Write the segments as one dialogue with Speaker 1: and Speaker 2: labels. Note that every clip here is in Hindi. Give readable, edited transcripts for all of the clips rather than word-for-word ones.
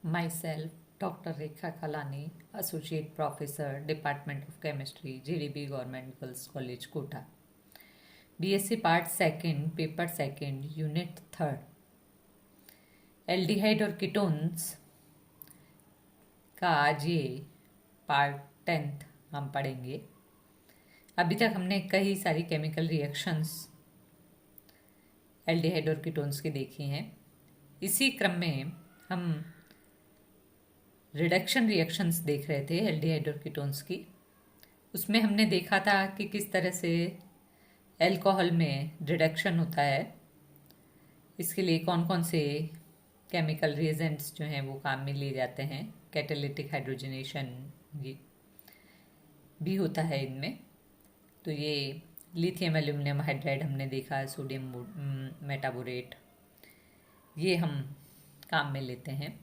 Speaker 1: Myself, Dr. Rekha Kalani, Associate Professor, Department of Chemistry, GDB Government Girls College, Kota. BSc Part 2nd, Paper 2nd, Unit 3rd. Aldehyde और कीटोन्स का आज ये पार्ट 10th हम पढ़ेंगे। अभी तक हमने कई सारी केमिकल रिएक्शंस एल्डिहाइड और कीटोन्स की देखी हैं। इसी क्रम में हम रिडक्शन रिएक्शंस देख रहे थे एल्डिहाइड और कीटोन्स की। उसमें हमने देखा था कि किस तरह से अल्कोहल में रिडक्शन होता है, इसके लिए कौन कौन से केमिकल रिएजेंट्स जो हैं वो काम में लिए जाते हैं। कैटालिटिक हाइड्रोजनेशन भी होता है इनमें। तो ये लिथियम एल्यूमिनियम हाइड्राइड हमने देखा, सोडियम मेटाबोरेट, ये हम काम में लेते हैं।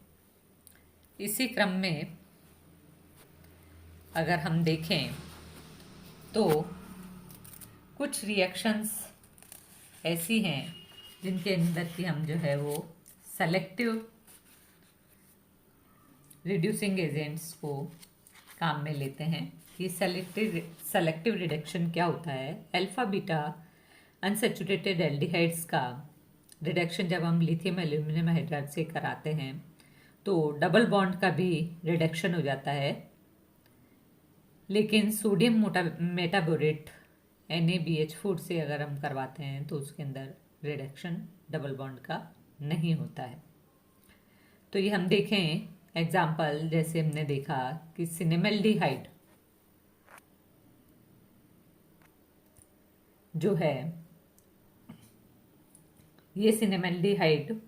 Speaker 1: इसी क्रम में अगर हम देखें तो कुछ रिएक्शंस ऐसी हैं जिनके अंदर की हम जो है वो सेलेक्टिव रिड्यूसिंग एजेंट्स को काम में लेते हैं। ये सेलेक्टिव रिडक्शन क्या होता है? अल्फा बीटा अनसैचुरेटेड एल्डिहाइड्स का रिडक्शन जब हम लिथियम एल्यूमिनियम हाइड्राइड से कराते हैं तो डबल बॉन्ड का भी रिडक्शन हो जाता है, लेकिन सोडियम मेटाबोरेट NaBH4 से अगर हम करवाते हैं तो उसके अंदर रिडक्शन डबल बॉन्ड का नहीं होता है। तो ये हम देखें एग्जाम्पल, जैसे हमने देखा कि सिनेमल्डिहाइड जो है, ये सिनेमल्डिहाइड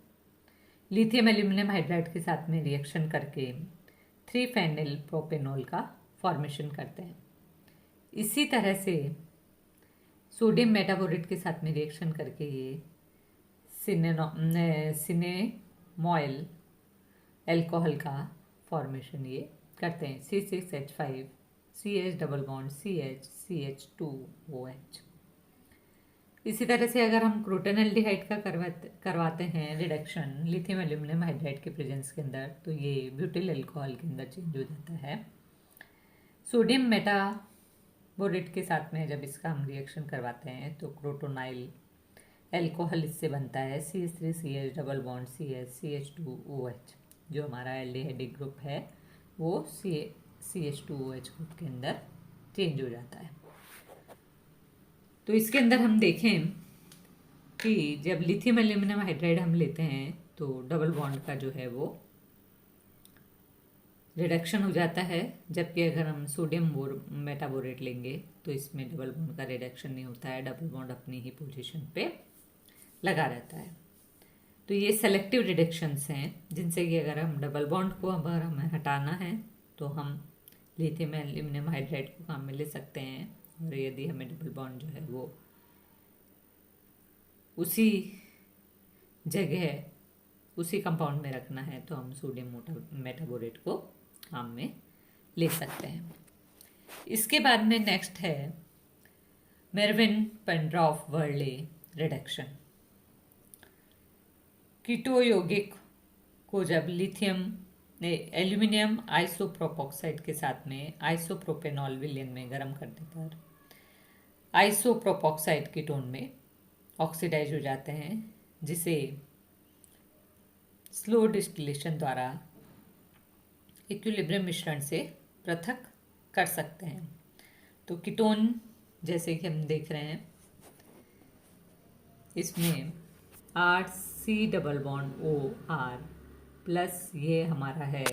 Speaker 1: लिथियम एल्यूमिनियम हाइड्राइड के साथ में रिएक्शन करके 3 फेनिल प्रोपेनॉल का फॉर्मेशन करते हैं। इसी तरह से सोडियम मेटाबोरेट के साथ में रिएक्शन करके ये सिनेमॉयल अल्कोहल का फॉर्मेशन ये करते हैं। C6H5 CH double bond CH CH2OH। इसी तरह से अगर हम क्रोटोनेल्डिहाइड का करवाते हैं रिडक्शन लिथियम एल्यूमिनियम हाइड्राइड के प्रेजेंस के अंदर, तो ये ब्यूटिल अल्कोहल के अंदर चेंज हो जाता है। सोडियम मेटाबोरेट के साथ में जब इसका हम रिएक्शन करवाते हैं तो क्रोटोनाइल अल्कोहल इससे बनता है CH3CH double bond CH CH2OH। जो हमारा एल्डिहाइडिक ग्रुप है वो CH2OH ग्रुप के अंदर चेंज हो जाता है। तो इसके अंदर हम देखें कि जब लिथियम एल्यूमिनियम हाइड्राइड हम लेते हैं तो डबल बॉन्ड का जो है वो रिडक्शन हो जाता है, जबकि अगर हम सोडियम मेटाबोरेट लेंगे तो इसमें डबल बॉन्ड का रिडक्शन नहीं होता है, डबल बॉन्ड अपनी ही पोजीशन पे लगा रहता है। तो ये सेलेक्टिव रिडक्शंस हैं जिनसे कि अगर हम डबल बॉन्ड को अगर हमें हटाना है तो हम लिथियम एल्यूमिनियम हाइड्राइड को काम में ले सकते हैं, और यदि हमें डबल बॉन्ड जो है वो उसी जगह उसी कंपाउंड में रखना है तो हम सोडियम मेटाबोरेट को काम में ले सकते हैं। इसके बाद में नेक्स्ट है मेरविन पेंड्रॉफ वर्ले रिडक्शन। कीटो यौगिक को जब लिथियम एल्यूमिनियम आइसोप्रोपोक्साइड के साथ में आइसोप्रोपेनॉल विलयन में गर्म करने पर आइसोप्रोपोक्साइड कीटोन में ऑक्सीडाइज हो जाते हैं, जिसे स्लो डिस्टिलेशन द्वारा इक्विलिब्रियम मिश्रण से पृथक कर सकते हैं। तो कीटोन जैसे कि हम देख रहे हैं इसमें RC double bond OR plus ये हमारा है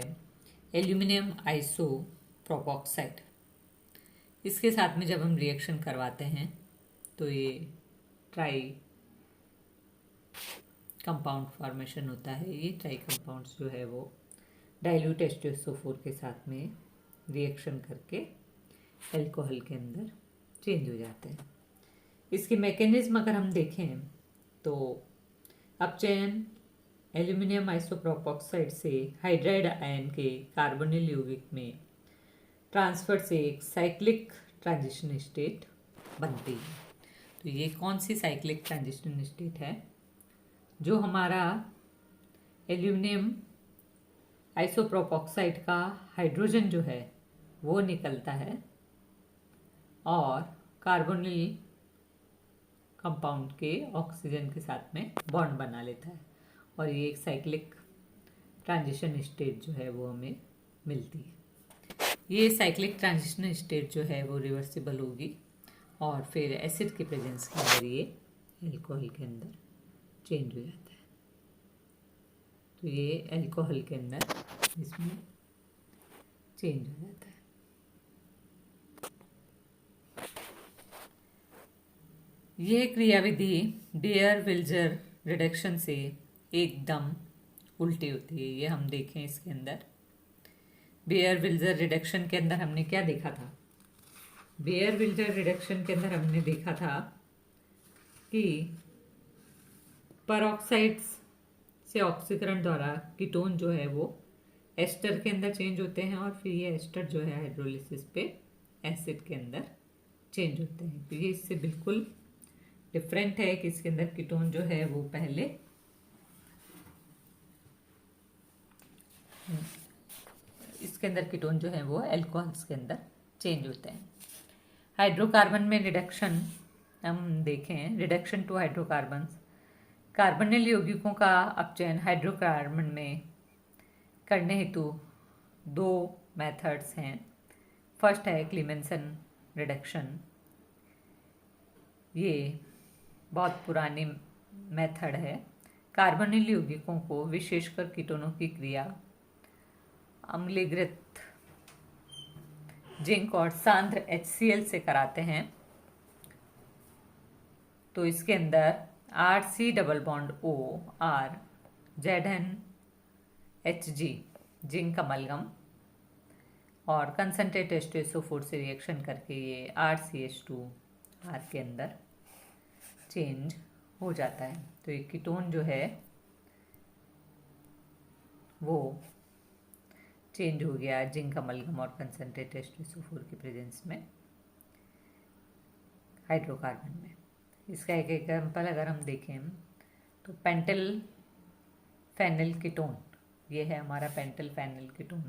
Speaker 1: एल्यूमिनियम आइसोप्रोपोक्साइड। इसके साथ में जब हम रिएक्शन करवाते हैं तो ये ट्राई कंपाउंड फॉर्मेशन होता है। ये ट्राई कंपाउंड्स जो है वो डाइल्यूट H2SO4 के साथ में रिएक्शन करके अल्कोहल के अंदर चेंज हो जाते हैं। इसकी मैकेनिज्म अगर हम देखें तो अपचयन एल्यूमिनियम आइसोप्रोपोक्साइड से हाइड्राइड आयन के कार्बोनिल यौगिक में ट्रांसफर से एक साइक्लिक ट्रांजिशन स्टेट बनती है। तो ये कौन सी साइक्लिक ट्रांजिशन स्टेट है? जो हमारा एल्यूमिनियम आइसोप्रोपॉक्साइड का हाइड्रोजन जो है वो निकलता है और कार्बोनिल कंपाउंड के ऑक्सीजन के साथ में बॉन्ड बना लेता है और ये एक साइक्लिक ट्रांजिशन स्टेट जो है वो हमें मिलती है। ये साइक्लिक ट्रांजिशन स्टेट जो है वो रिवर्सिबल होगी और फिर एसिड के प्रेजेंस के अंदर ये एल्कोहल के अंदर चेंज हो जाता है। तो ये एल्कोहल के अंदर इसमें चेंज हो जाता है। ये क्रियाविधि बियर विल्जर रिडक्शन से एकदम उल्टी होती है। ये हम देखें इसके अंदर बियर विल्जर रिडक्शन के अंदर हमने क्या देखा था? बियर विल्जर रिडक्शन के अंदर हमने देखा था कि परऑक्साइड्स से ऑक्सीकरण द्वारा कीटोन जो है वो एस्टर के अंदर चेंज होते हैं और फिर ये एस्टर जो है हाइड्रोलिसिस पे एसिड के अंदर चेंज होते हैं। तो ये इससे बिल्कुल डिफरेंट है कि इसके अंदर कीटोन जो है वो पहले इसके अंदर कीटोन जो है वो अल्कोहल्स के अंदर चेंज होते हैं। हाइड्रोकार्बन में रिडक्शन हम देखें, रिडक्शन टू हाइड्रोकार्बन, कार्बोनिल यौगिकों का अपचयन हाइड्रोकार्बन में करने हेतु दो मेथड्स हैं। फर्स्ट है क्लीमेंसन रिडक्शन। ये बहुत पुरानी मेथड है। कार्बोनिल यौगिकों को विशेषकर कीटोनों की क्रिया अम्लीकृत जिंक और सांद्र HCl से कराते हैं। तो इसके अंदर RC double bond O R ZnHg zinc amalgam और कंसनट्रेट H2SO4 से रिएक्शन करके ये RCH2R के अंदर चेंज हो जाता है। तो ये कीटोन जो है वो चेंज हो गया जिंक अमलगम और कंसनट्रेट H2SO4 की प्रेजेंस में हाइड्रोकार्बन में। इसका एक एग्जाम्पल अगर हम देखें तो पेंटल फेनिल कीटोन, ये है हमारा Paintal phenyl ketone,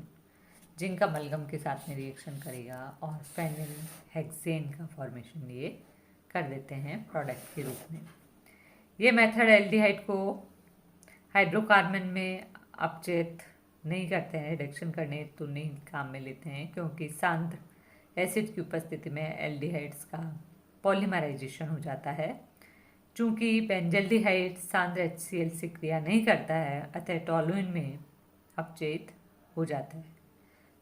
Speaker 1: zinc amalgam के साथ में रिएक्शन करेगा और फेनिल हेक्सेन का फॉर्मेशन ये कर देते हैं प्रोडक्ट के रूप में। ये मेथड एल्डिहाइड को हाइड्रोकार्बन में अपचयित नहीं करते हैं, रिडक्शन करने तो नहीं काम में लेते हैं, क्योंकि सांद्र एसिड की उपस्थिति में एल्डिहाइड्स का पॉलीमराइजेशन हो जाता है। चूंकि बेंजल्डिहाइड सांद्र HCl से क्रिया नहीं करता है, अतः टॉलुइन में अपचयित हो जाता है।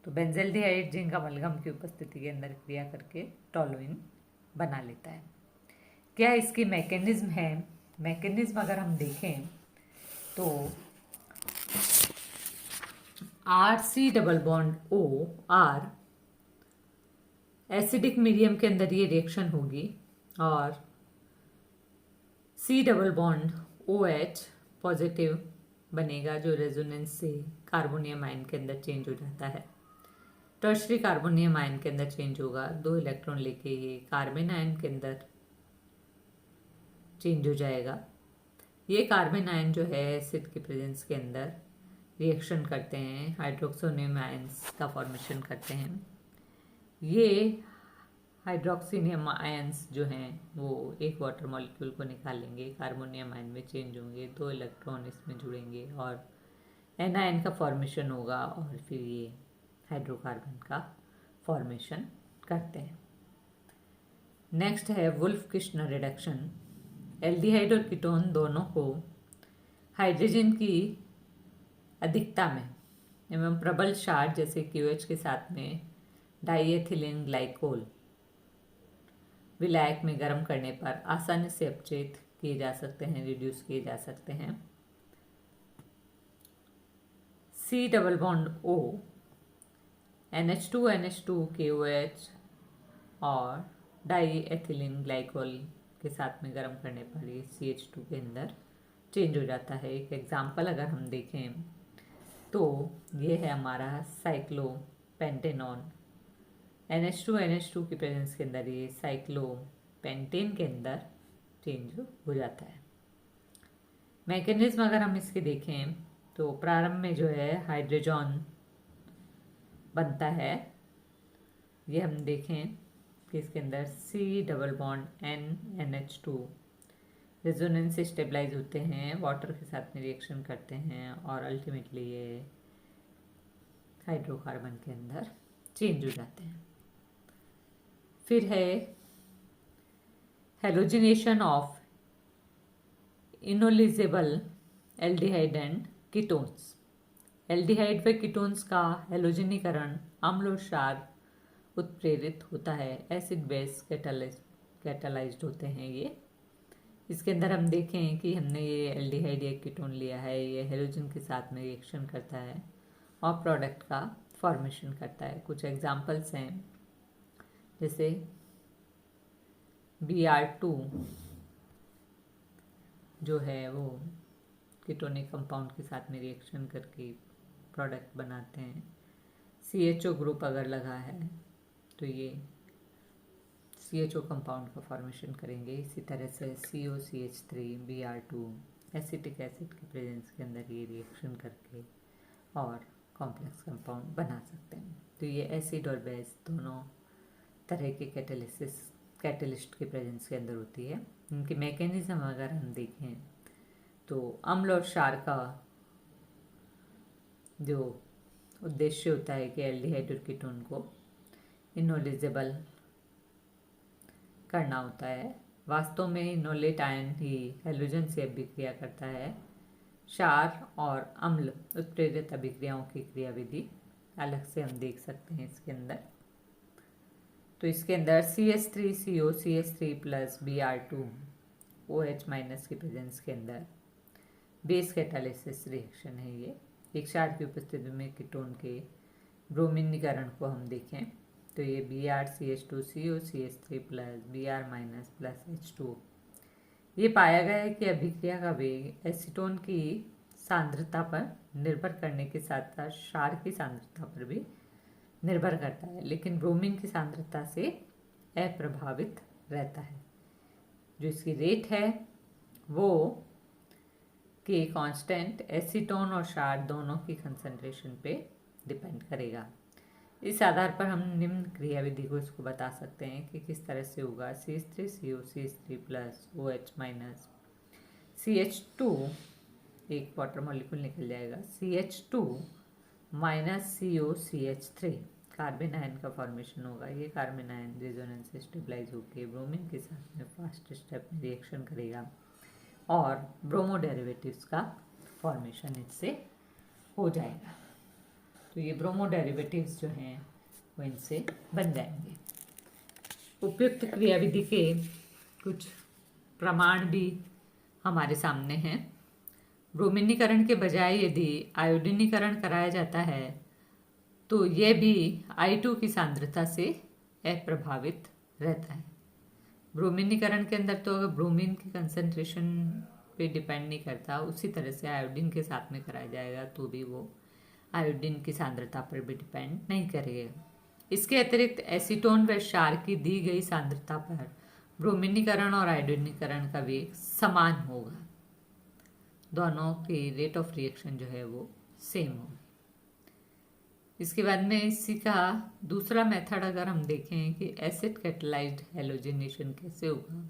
Speaker 1: तो बेंजल्डिहाइड जिंक अमलगम की उपस्थिति के अंदर क्रिया करके टॉलुइन बना लेता है। क्या इसकी मैकेनिज्म है? मैकेनिज्म अगर हम देखें तो RC double bond O R acidic medium के अंदर ये रिएक्शन होगी और C double bond OH positive बनेगा जो रेजोनेंस से कार्बोनियम आयन के अंदर चेंज हो जाता है। टर्शरी कार्बोनियम आयन के अंदर चेंज होगा, 2 इलेक्ट्रॉन लेके ये कार्बन आयन के अंदर चेंज हो जाएगा। ये कार्बन आयन जो है एसिड के प्रेजेंस के अंदर रिएक्शन करते हैं, हाइड्रोक्सोनियम आयंस का फॉर्मेशन करते हैं। ये हाइड्रोक्सिनियम आयंस जो हैं वो एक वाटर मॉलिक्यूल को निकालेंगे, कार्बोनियम आयन में चेंज होंगे, 2 इलेक्ट्रॉन इसमें जुड़ेंगे और एन आयन का फॉर्मेशन होगा और फिर ये हाइड्रोकार्बन का फॉर्मेशन करते हैं। नेक्स्ट है वुल्फ किश्नर रिडक्शन। एल्डिहाइड और कीटोन दोनों को हाइड्रोजन की अधिकता में एवं प्रबल क्षार जैसे QH के साथ में डाइएथिलीन ग्लाइकोल विलायक में गर्म करने पर आसानी से अपचयित किए जा सकते हैं, रिड्यूस किए जा सकते हैं। C double bond O NH2 NH2 KOH और डाइएथिलीन ग्लाइकोल के साथ में गर्म करने पर ये CH2 के अंदर चेंज हो जाता है। एक एग्जाम्पल अगर हम देखें तो ये है हमारा साइक्लोपेंटेनॉन, NH2 की प्रेजेंस के अंदर ये साइक्लोपेंटेन के अंदर चेंज हो जाता है। मैकेनिज्म अगर हम इसके देखें तो प्रारंभ में जो है हाइड्रोजन बनता है, ये हम देखें कि इसके अंदर C double bond NH2 resonance से स्टेबलाइज होते हैं, वाटर के साथ में रिएक्शन करते हैं और अल्टीमेटली ये हाइड्रोकार्बन के अंदर चेंज हो जाते हैं। फिर है halogenation of enolizable aldehyde and ketones. Aldehyde व कीटोन्स का हेलोजनीकरण अम्ल और क्षार उत्प्रेरित होता है। एसिड बेस कैटालाइज्ड होते हैं ये। इसके अंदर हम देखें कि हमने ये एल्डिहाइड या कीटोन लिया है, ये हेलोजन के साथ में रिएक्शन करता है और प्रोडक्ट का फॉर्मेशन करता है। कुछ एग्जांपल्स हैं, जैसे Br2 जो है वो कीटोनिक कंपाउंड के साथ में रिएक्शन करके प्रोडक्ट बनाते हैं। CHO ग्रुप अगर लगा है तो ये CHO कंपाउंड का फॉर्मेशन करेंगे। इसी तरह से COCH3 Br2 एसिटिक एसिड के प्रेजेंस के अंदर ये रिएक्शन करके और कॉम्प्लेक्स कंपाउंड बना सकते हैं। तो ये एसिड और बेस दोनों तरह के कैटलिस्ट के प्रेजेंस के अंदर होती है। इनके मैकेनिज्म अगर हम देखें तो अम्ल और क्षार का जो उद्देश्य होता है कि एल्डिहाइड और कीटोन को इनोलिजेबल करना होता है। वास्तव में इनोलेट आयन ही हेलोजन से अभिक्रिया करता है। क्षार और अम्ल उत्प्रेरित अभिक्रियाओं की क्रियाविधि अलग से हम देख सकते हैं इसके अंदर। तो इसके अंदर CH3CO CH3 plus Br2 OH minus की प्रेजेंस के अंदर बेस कैटालिसिस रिएक्शन है ये। एक क्षार की उपस्थिति में कीटोन के ब्रोमीनीकरण को हम देखें तो ये BrCH2CO CH3 plus Br minus plus H2। ये पाया गया है कि अभिक्रिया का वेग एसीटोन की सांद्रता पर निर्भर करने के साथ साथ क्षार की सांद्रता पर भी निर्भर करता है, लेकिन ब्रोमीन की सांद्रता से अप्रभावित रहता है। जो इसकी रेट है वो के कांस्टेंट एसीटोन और क्षार दोनों की कंसंट्रेशन पे डिपेंड करेगा। इस आधार पर हम निम्न क्रियाविधि को इसको बता सकते हैं कि किस तरह से होगा। CH3CO CH3 plus OH minus CH2 एक वाटर मॉलिक्यूल निकल जाएगा, CH2 minus COCH3 carbon ion का फॉर्मेशन होगा। ये कार्बन आयन रेजोनेंस से स्टेबलाइज होकर ब्रोमीन के साथ में फर्स्ट स्टेप में रिएक्शन करेगा और ब्रोमो डेरिवेटिव्स का फॉर्मेशन इससे हो जाएगा। तो ये ब्रोमो डेरिवेटिव्स जो हैं वो इनसे बन जाएंगे। उपयुक्त क्रियाविधि के कुछ प्रमाण भी हमारे सामने हैं। ब्रोमीनीकरण के बजाय यदि आयोडीनीकरण कराया जाता है तो यह भी I2 की सांद्रता से अप्रभावित रहता है। ब्रोमीनीकरण के अंदर तो अगर ब्रोमीन की कंसंट्रेशन पे डिपेंड नहीं करता, उसी तरह से आयोडीन के साथ में कराया जाएगा तो भी वो आयोडीन की सांद्रता पर भी डिपेंड नहीं करेगा। इसके अतिरिक्त एसीटोन व क्षार की दी गई सांद्रता पर ब्रोमीनीकरण और आयोडीनीकरण का वेग समान होगा। दोनों की रेट ऑफ रिएक्शन जो है वो सेम होगी। इसके बाद में इसी का दूसरा मेथड अगर हम देखें कि एसिड कैटलाइज्ड हेलोजिनेशन कैसे होगा,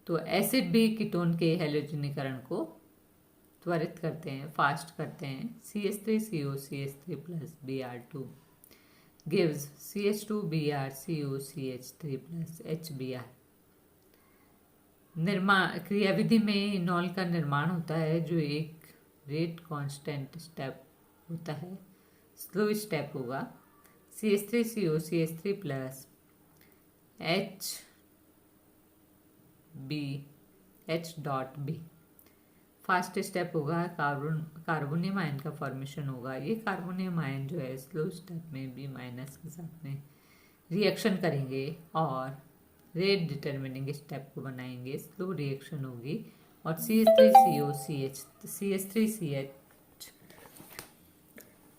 Speaker 1: तो एसिड भी कीटोन के हेलोजिनीकरण को त्वरित करते हैं, फास्ट करते हैं। CH3CO CH3 plus Br2 gives CH2Br COCH3 plus HBr। निर्माण क्रियाविधि में इनॉल का निर्माण होता है जो एक रेट कांस्टेंट स्टेप होता है, स्लो स्टेप होगा। CH3CO CH3 plus H.B fast step होगा। कार्बोनियम आयन का फॉर्मेशन होगा। ये कार्बोनियम आयन जो है स्लो स्टेप में B माइनस के साथ में रिएक्शन करेंगे और रेट डिटर्मिनिंग स्टेप को बनाएंगे। स्लो रिएक्शन होगी और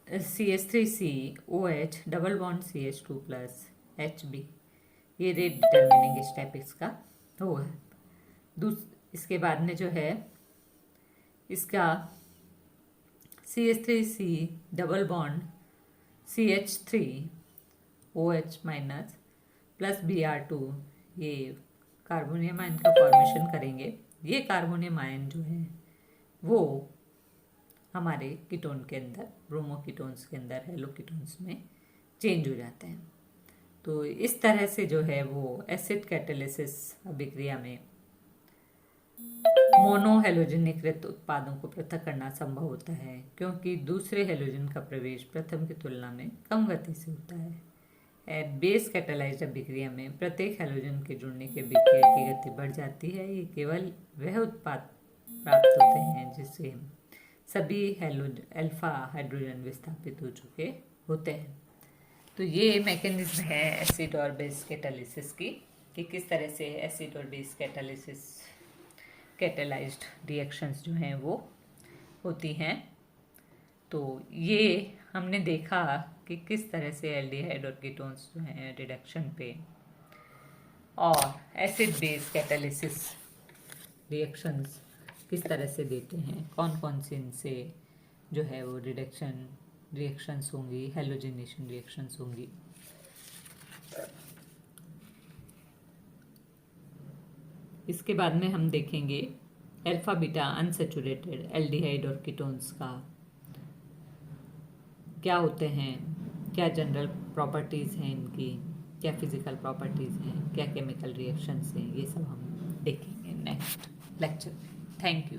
Speaker 1: CH3COOH double bond CH2 plus HB, ये रेट डिटर्मिनिंग स्टेप इसका होगा। इसके बाद में जो है इसका CH3C double bond CH3 OH minus plus Br2, ये कार्बोनियम आयन का फॉर्मेशन करेंगे। ये कार्बोनियम आयन जो है वो हमारे कीटोन के अंदर, ब्रोमो कीटोन्स के अंदर हेलो कीटोन्स में चेंज हो जाते हैं। तो इस तरह से जो है वो एसिड कैटालिसिस अभिक्रिया में मोनो हेलोजनीकृत उत्पादों को पृथक करना संभव होता है, क्योंकि दूसरे हेलोजन का प्रवेश प्रथम की तुलना में कम गति से होता है। बेस कैटालाइज्ड अभिक्रिया में प्रत्येक हेलोजन के जुड़ने के अभिक्रिया की गति बढ़ जाती है। ये केवल वह उत्पाद प्राप्त होते हैं जिससे सभी अल्फा हाइड्रोजन विस्थापित हो चुके होते हैं। तो ये मैकेनिज्म है एसिड और बेस कैटालिसिस की, कि किस तरह से एसिड और बेस कैटालिसिस कैटालाइज्ड रिएक्शंस जो हैं वो होती हैं। तो ये हमने देखा कि किस तरह से एल्डिहाइड और कीटोन्स जो हैं रिडक्शन पे और एसिड बेस कैटालिसिस रिएक्शंस किस तरह से देते हैं, कौन कौन से इनसे जो है वो रिएक्शंस होंगी, हेलोजिनेशन रिएक्शंस होंगी। इसके बाद में हम देखेंगे अल्फा बीटा अनसैचुरेटेड एल्डिहाइड और कीटोन्स का क्या होते हैं, क्या जनरल प्रॉपर्टीज़ हैं इनकी, क्या फिजिकल प्रॉपर्टीज़ हैं, क्या केमिकल रिएक्शंस हैं, ये सब हम देखेंगे नेक्स्ट लेक्चर में। Thank you.